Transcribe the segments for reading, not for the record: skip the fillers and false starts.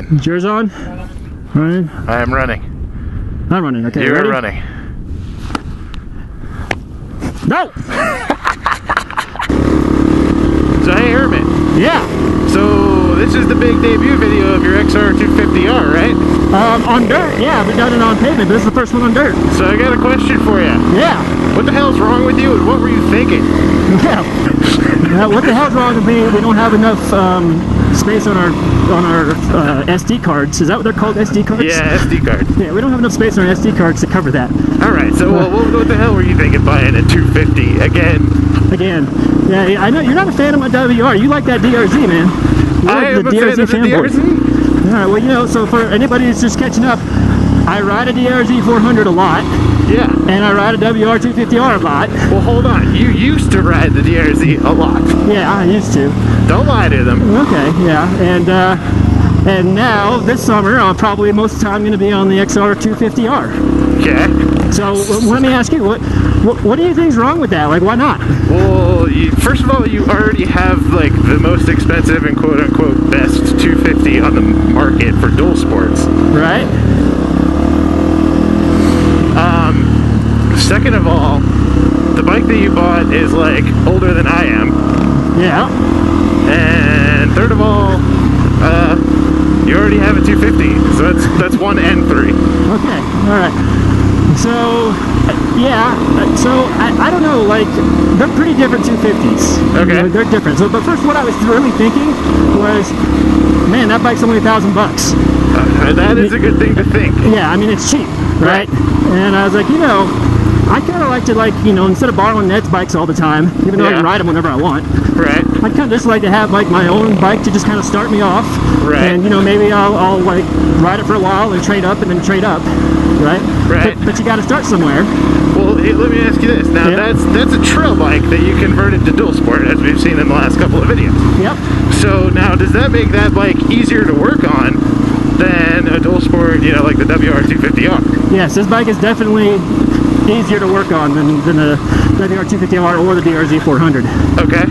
running. Is yours on? Running? I am running. I'm running, okay. You're ready? running. No! So hey Hermit. Yeah. So this is the big debut video of your XR250R, right? On dirt, yeah. We've done it on pavement, but this is the first one on dirt. So I got a question for you. Yeah. What the hell's wrong with you and what were you thinking? Yeah. What the hell's wrong with me? We don't have enough space on our SD cards. Is that what they're called, SD cards? Yeah, SD cards. Yeah, we don't have enough space on our SD cards to cover that. Alright, so what the hell were you thinking buying a 250 again? Yeah, I know you're not a fan of my WR. You like that DRZ, man. I am a fan of the DRZ. Alright, well, you know, so for anybody who's just catching up, I ride a DRZ 400 a lot. Yeah. And I ride a WR250R a lot. Well, hold on. You used to ride the DRZ a lot. Yeah, I used to. Don't lie to them. Okay, yeah. And now, this summer, I'm probably most of the time going to be on the XR250R. Okay. So, let me ask you, what do you think's wrong with that? Like, why not? Well, first of all, you already have, like, the most expensive and quote-unquote best 250 on the market for dual sports. Right? Second of all, the bike that you bought is, like, older than I am. Yeah. And third of all, you already have a 250, so that's 1 and 3. Okay, alright. So, yeah, so I don't know, like, they're pretty different 250s. Okay. You know, they're different. So, but first, what I was really thinking was, man, that bike's only $1,000 bucks. That is a good thing to think. Yeah, I mean, it's cheap, right? And I was like, you know, I kind of like to, like, you know, instead of borrowing Ned's bikes all the time, even though I can ride them whenever I want. Right. I kind of just like to have, like, my own bike to just kind of start me off. Right. And, you know, maybe I'll like, ride it for a while and trade up and then trade up. Right? Right. But you got to start somewhere. Well, hey, let me ask you this. Now, that's a trail bike that you converted to dual sport, as we've seen in the last couple of videos. Yep. So now, does that make that bike easier to work on than a dual sport, you know, like the WR250R? Yes, this bike is definitely easier to work on than the WR250R or the DRZ 400. Okay.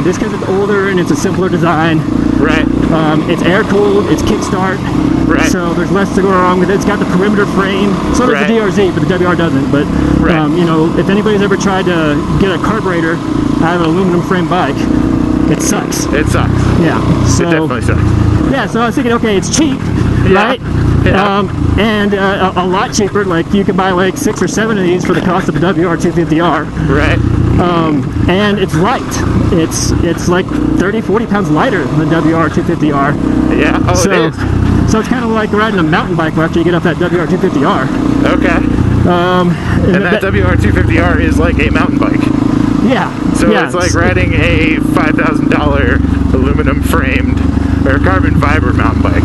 Just because it's older and it's a simpler design. Right. It's air-cooled, it's kickstart. Right. So there's less to go wrong with it. It's got the perimeter frame. So does the DRZ, but the WR doesn't. But, you know, if anybody's ever tried to get a carburetor out of an aluminum frame bike, it sucks. It sucks. Yeah. So, it definitely sucks. Yeah, so I was thinking, okay, it's cheap, right? Yeah. And a lot cheaper. Like, you can buy like 6 or 7 of these for the cost of the WR250R. Right. And it's light. It's like 30-40 pounds lighter than the WR250R. Yeah. Oh, so, it is. So it's kind of like riding a mountain bike after you get off that WR250R. Okay. And that WR250R is like a mountain bike. Yeah. So it's like riding a $5,000 aluminum framed or carbon fiber mountain bike.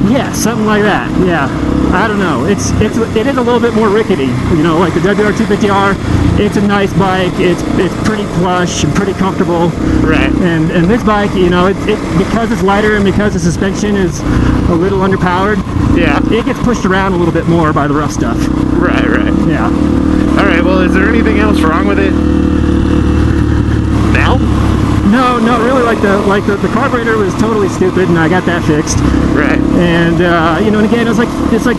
Yeah, something like that. Yeah. I don't know. It is a little bit more rickety. You know, like the WR250R, it's a nice bike. It's pretty plush and pretty comfortable. Right. And this bike, you know, because it's lighter and because the suspension is a little underpowered. Yeah. It gets pushed around a little bit more by the rough stuff. Right. Yeah. All right. Well, is there anything else wrong with it now? No, not really. Like the carburetor was totally stupid, and I got that fixed. Right. And you know, and again, it's like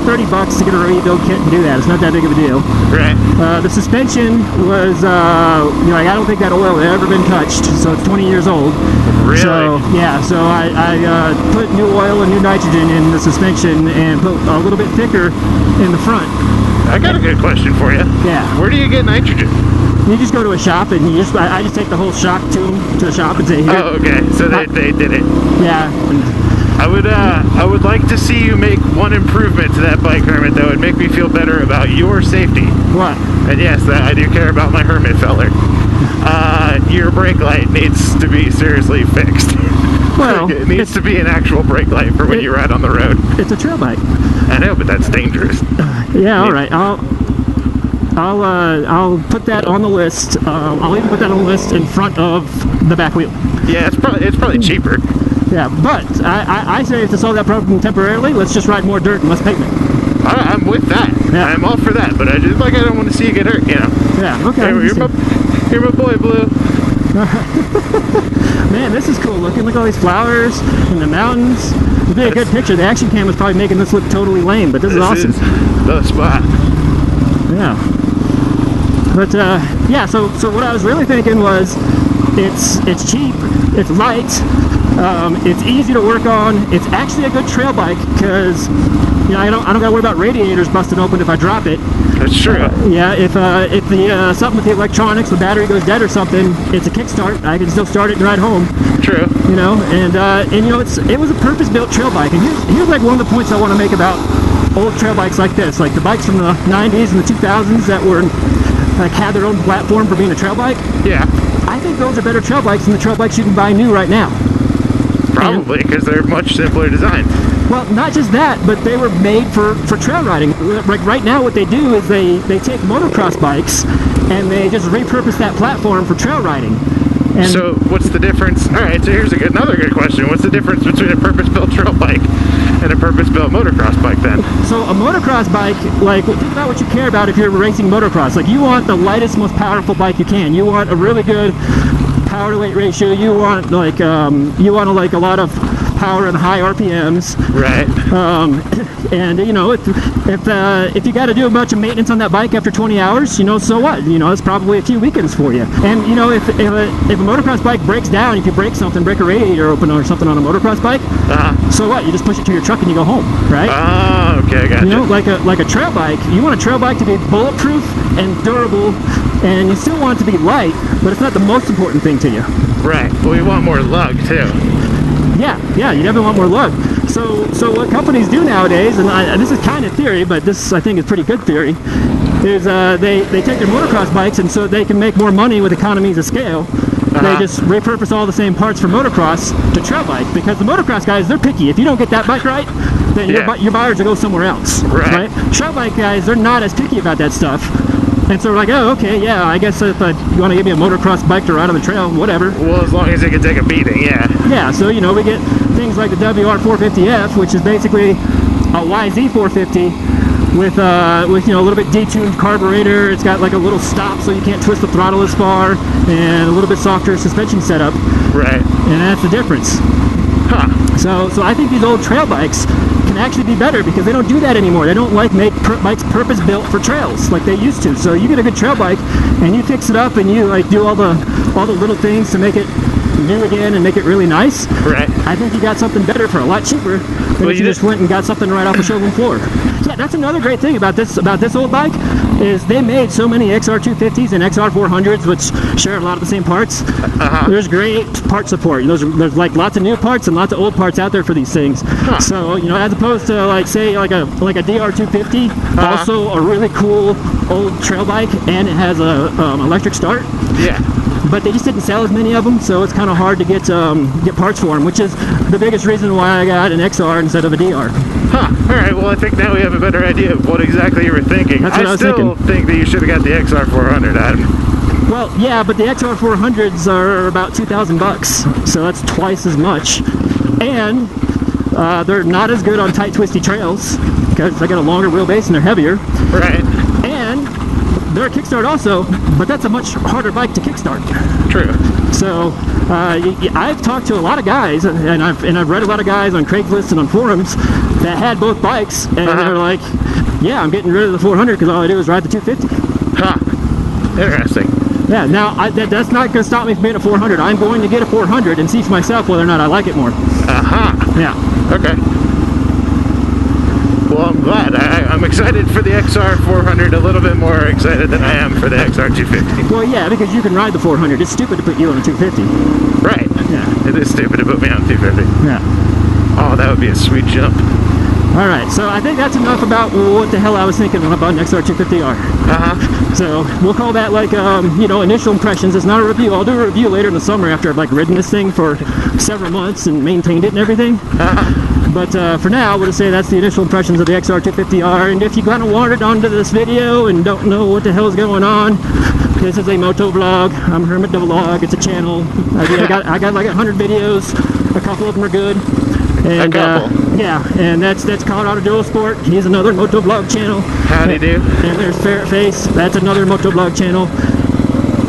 $30 to get a rebuild kit and do that. It's not that big of a deal. Right. The suspension was, you know, I don't think that oil had ever been touched, so it's 20 years old. Really? So yeah. So I put new oil and new nitrogen in the suspension and put a little bit thicker in the front. I got a good question for you. Yeah. Where do you get nitrogen? You just go to a shop and I just take the whole shock to the shop and say, here. Oh, okay. So they did it. Yeah. I would like to see you make one improvement to that bike, Hermit, that would make me feel better about your safety. What? And yes, I do care about my Hermit feller. Your brake light needs to be seriously fixed. Well, it needs to be an actual brake light for when you ride on the road. It's a trail bike. I know, but that's dangerous. Yeah, all right. I'll put that on the list. I'll even put that on the list in front of the back wheel. Yeah, it's probably cheaper. Yeah, but I say to solve that problem temporarily, let's just ride more dirt and less pavement. I'm with that. Yeah. I'm all for that, but I don't want to see you get hurt, you know. Yeah, okay. Hey, you're my boy, Blue. Man, man, this is cool looking. Look at all these flowers and the mountains. It'd be a good picture. The action cam was probably making this look totally lame, but this is awesome. The spot. Yeah. But yeah, so what I was really thinking was, it's cheap, it's light, it's easy to work on. It's actually a good trail bike because, you know, I don't gotta worry about radiators busting open if I drop it. That's true. Yeah, if the something with the electronics, the battery goes dead or something, it's a kickstart. I can still start it and ride home. True. You know, and you know, it was a purpose-built trail bike. And here's like one of the points I want to make about old trail bikes like this, like the bikes from the 90s and the 2000s that were like had their own platform for being a trail bike. Yeah. I think those are better trail bikes than the trail bikes you can buy new right now. Probably, because they're much simpler designed. Well, not just that, but they were made for trail riding. Like right now what they do is they take motocross bikes and they just repurpose that platform for trail riding. And so what's the difference? All right, so here's another good question. What's the difference between a purpose-built trail bike and a purpose-built motocross bike then? So a motocross bike, like, think about what you care about if you're racing motocross. Like, you want the lightest, most powerful bike you can. You want a really good power to weight ratio. You want like a lot of power and high RPMs. Right. And you know, if you got to do a bunch of maintenance on that bike after 20 hours, you know, so what? You know, it's probably a few weekends for you. And you know, if a motocross bike breaks down, if you break a radiator open or something on a motocross bike, so what? You just push it to your truck and you go home, right? Oh, okay, gotcha. You know, like a trail bike, you want a trail bike to be bulletproof and durable, and you still want it to be light, but it's not the most important thing to you. Right, but we want more lug too. Yeah, you definitely want more lug. So what companies do nowadays, and this is kind of theory, but this I think is pretty good theory, is they take their motocross bikes, and so they can make more money with economies of scale. They just repurpose all the same parts for motocross to trail bike, because the motocross guys, they're picky. If you don't get that bike right, then your buyers will go somewhere else. Right? Trail bike guys, they're not as picky about that stuff. And so we're like, oh, okay, yeah, I guess if you want to give me a motocross bike to ride on the trail, whatever. Well, as long as it can take a beating, yeah. Yeah, so, you know, we get things like the WR250F, which is basically a YZ450 with you know, a little bit detuned carburetor. It's got like a little stop so you can't twist the throttle as far, and a little bit softer suspension setup. Right. And that's the difference. Huh. So I think these old trail bikes can actually be better because they don't do that anymore. They don't like make bikes purpose built for trails like they used to. So you get a good trail bike and you fix it up and you like do all the little things to make it new again and make it really nice. Right. I think you got something better for a lot cheaper than if you just went and got something right off the showroom floor. Yeah, that's another great thing about this old bike is they made so many XR250s and XR400s, which share a lot of the same parts. There's great part support. There's like lots of new parts and lots of old parts out there for these things. So, you know, as opposed to like say like a WR250, also a really cool old trail bike, and it has a electric start. Yeah. But they just didn't sell as many of them, so it's kind of hard to get parts for them, which is the biggest reason why I got an XR instead of a DR. All right, well, I think now we have a better idea of what exactly you were thinking. That's what I was thinking. I still think that you should have got the XR400, Adam. Well, yeah, but the XR400s are about $2,000, so that's twice as much. And they're not as good on tight, twisty trails, because they got a longer wheelbase and they're heavier. Right. And they're a kickstart also, but that's a much harder bike to kickstart. True. So I've talked to a lot of guys, and I've read a lot of guys on Craigslist and on forums that had both bikes, and they're like, yeah, I'm getting rid of the 400 because all I do is ride the 250. Interesting. Yeah, now that's not going to stop me from being a 400. I'm going to get a 400 and see for myself whether or not I like it more. Yeah. Okay. Well, I'm glad. I'm excited for the XR400, a little bit more excited than I am for the XR250. Well, yeah, because you can ride the 400. It's stupid to put you on a 250. Right. Yeah. It is stupid to put me on a 250. Yeah. Oh, that would be a sweet jump. All right, so I think that's enough about what the hell I was thinking about an XR250R. So we'll call that like, you know, initial impressions. It's not a review. I'll do a review later in the summer after I've like ridden this thing for several months and maintained it and everything. But for now, we'll just say that's the initial impressions of the XR250R. And if you kind of wandered onto this video and don't know what the hell is going on, this is a moto vlog. I'm Hermit DaVlog. It's a channel. I got like 100 videos. A couple of them are good. And, yeah, and that's Colorado Dual Sport. He's another motovlog channel. Howdy do. And there's Ferret Face. That's another motovlog channel.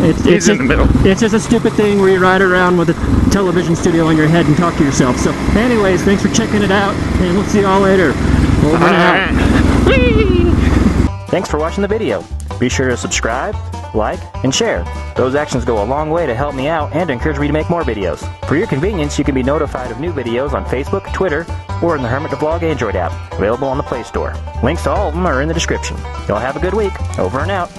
He's in the middle. It's just a stupid thing where you ride around with a television studio on your head and talk to yourself. So anyways, thanks for checking it out, and we'll see y'all later. Over and out. Whee! Thanks for watching the video. Be sure to subscribe, like, and share. Those actions go a long way to help me out and encourage me to make more videos. For your convenience, you can be notified of new videos on Facebook, Twitter, or in the Hermit DaVlog Android app, available on the Play Store. Links to all of them are in the description. Y'all have a good week. Over and out.